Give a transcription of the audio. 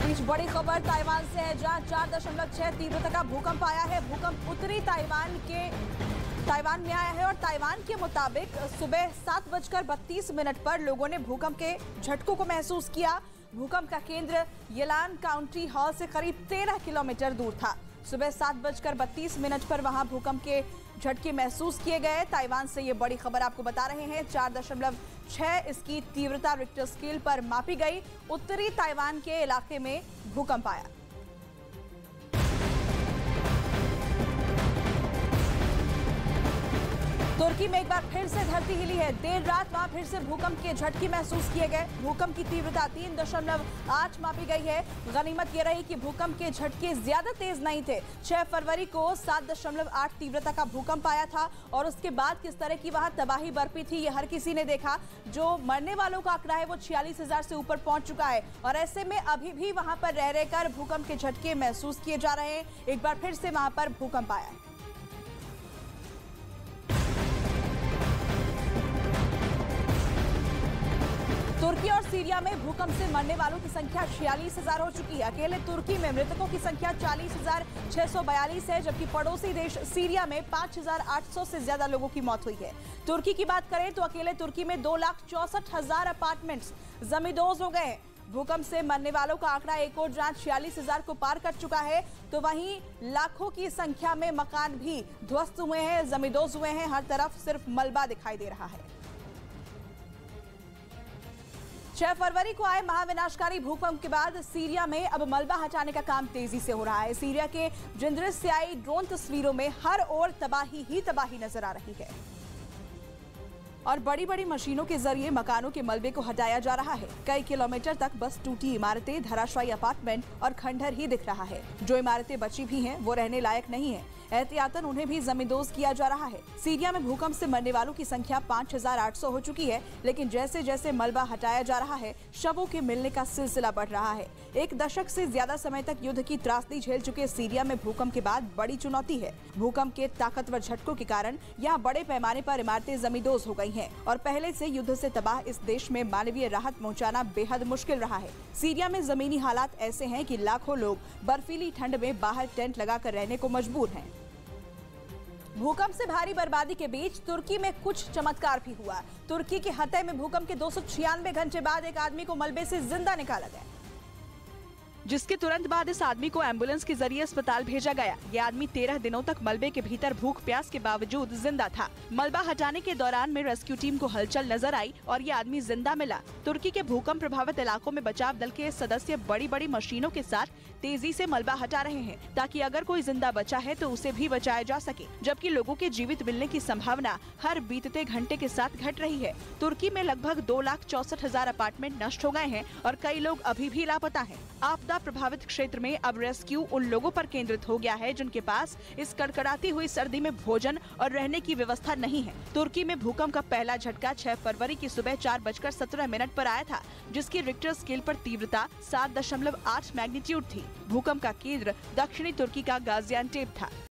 बीच बड़ी खबर ताइवान से है, जहां 4.6 तीव्रता का भूकंप आया है। भूकंप उत्तरी ताइवान में आया है और ताइवान के मुताबिक सुबह 7:32 पर लोगों ने भूकंप के झटकों को महसूस किया। भूकंप का केंद्र येलान काउंटी हॉल से करीब 13 किलोमीटर दूर था। सुबह 7:32 पर वहां भूकंप के झटके महसूस किए गए। ताइवान से ये बड़ी खबर आपको बता रहे हैं। 4.6 इसकी तीव्रता रिक्टर स्केल पर मापी गई। उत्तरी ताइवान के इलाके में भूकंप आया। तुर्की में एक बार फिर से धरती हिली है। देर रात वहां फिर से भूकंप के झटके महसूस किए गए। भूकंप की तीव्रता 3.8 मापी गई है। गनीमत यह रही कि भूकंप के झटके ज्यादा तेज नहीं थे। 6 फरवरी को 7.8 तीव्रता का भूकंप आया था और उसके बाद किस तरह की वहां तबाही बरपी थी ये हर किसी ने देखा। जो मरने वालों का आंकड़ा है वो 46,000 से ऊपर पहुंच चुका है और ऐसे में अभी भी वहां पर रह रहकर भूकंप के झटके महसूस किए जा रहे हैं। एक बार फिर से वहां पर भूकंप आया है। तुर्की और सीरिया में भूकंप से मरने वालों की संख्या 46,000 हो चुकी है। अकेले तुर्की में मृतकों की संख्या 40,642 है, जबकि पड़ोसी देश सीरिया में 5,800 से ज्यादा लोगों की मौत हुई है। तुर्की की बात करें तो अकेले तुर्की में 2,64,000 अपार्टमेंट्स जमींदोज हो गए। भूकंप से मरने वालों का आंकड़ा एक और जहां 46,000 को पार कर चुका है, तो वहीं लाखों की संख्या में मकान भी ध्वस्त हुए हैं, जमींदोज हुए हैं। हर तरफ सिर्फ मलबा दिखाई दे रहा है। 6 फरवरी को आए महाविनाशकारी भूकंप के बाद सीरिया में अब मलबा हटाने का काम तेजी से हो रहा है। सीरिया के जिंद्रिस से आई ड्रोन तस्वीरों में हर ओर तबाही ही तबाही नजर आ रही है और बड़ी बड़ी मशीनों के जरिए मकानों के मलबे को हटाया जा रहा है। कई किलोमीटर तक बस टूटी इमारतें, धराशायी अपार्टमेंट और खंडहर ही दिख रहा है। जो इमारतें बची भी हैं वो रहने लायक नहीं है। एहतियातन उन्हें भी जमींदोज किया जा रहा है। सीरिया में भूकंप से मरने वालों की संख्या 5,800 हो चुकी है, लेकिन जैसे जैसे मलबा हटाया जा रहा है शवों के मिलने का सिलसिला बढ़ रहा है। 1 दशक से ज्यादा समय तक युद्ध की त्रासदी झेल चुके सीरिया में भूकंप के बाद बड़ी चुनौती है। भूकंप के ताकतवर झटकों के कारण यहाँ बड़े पैमाने पर इमारतें जमींदोज हो गई हैं और पहले से युद्ध से तबाह इस देश में मानवीय राहत पहुँचाना बेहद मुश्किल रहा है। सीरिया में जमीनी हालात ऐसे हैं कि लाखों लोग बर्फीली ठंड में बाहर टेंट लगाकर रहने को मजबूर हैं। भूकंप से भारी बर्बादी के बीच तुर्की में कुछ चमत्कार भी हुआ। तुर्की के हतै में भूकंप के 296 घंटे बाद एक आदमी को मलबे से जिंदा निकाला गया, जिसके तुरंत बाद इस आदमी को एम्बुलेंस के जरिए अस्पताल भेजा गया। ये आदमी 13 दिनों तक मलबे के भीतर भूख प्यास के बावजूद जिंदा था। मलबा हटाने के दौरान में रेस्क्यू टीम को हलचल नजर आई और ये आदमी जिंदा मिला। तुर्की के भूकंप प्रभावित इलाकों में बचाव दल के सदस्य बड़ी बड़ी मशीनों के साथ तेजी से मलबा हटा रहे हैं, ताकि अगर कोई जिंदा बचा है तो उसे भी बचाया जा सके, जबकि लोगों के जीवित मिलने की संभावना हर बीतते घंटे के साथ घट रही है। तुर्की में लगभग 2,64,000 अपार्टमेंट नष्ट हो गए हैं और कई लोग अभी भी लापता हैं। आपदा प्रभावित क्षेत्र में अब रेस्क्यू उन लोगों पर केंद्रित हो गया है जिनके पास इस कड़कड़ाती हुई सर्दी में भोजन और रहने की व्यवस्था नहीं है। तुर्की में भूकंप का पहला झटका 6 फरवरी की सुबह 4:17 पर आया था, जिसकी रिक्टर स्केल पर तीव्रता 7.8 मैग्नीट्यूड थी। भूकंप का केंद्र दक्षिणी तुर्की का गाजियान्टेप था।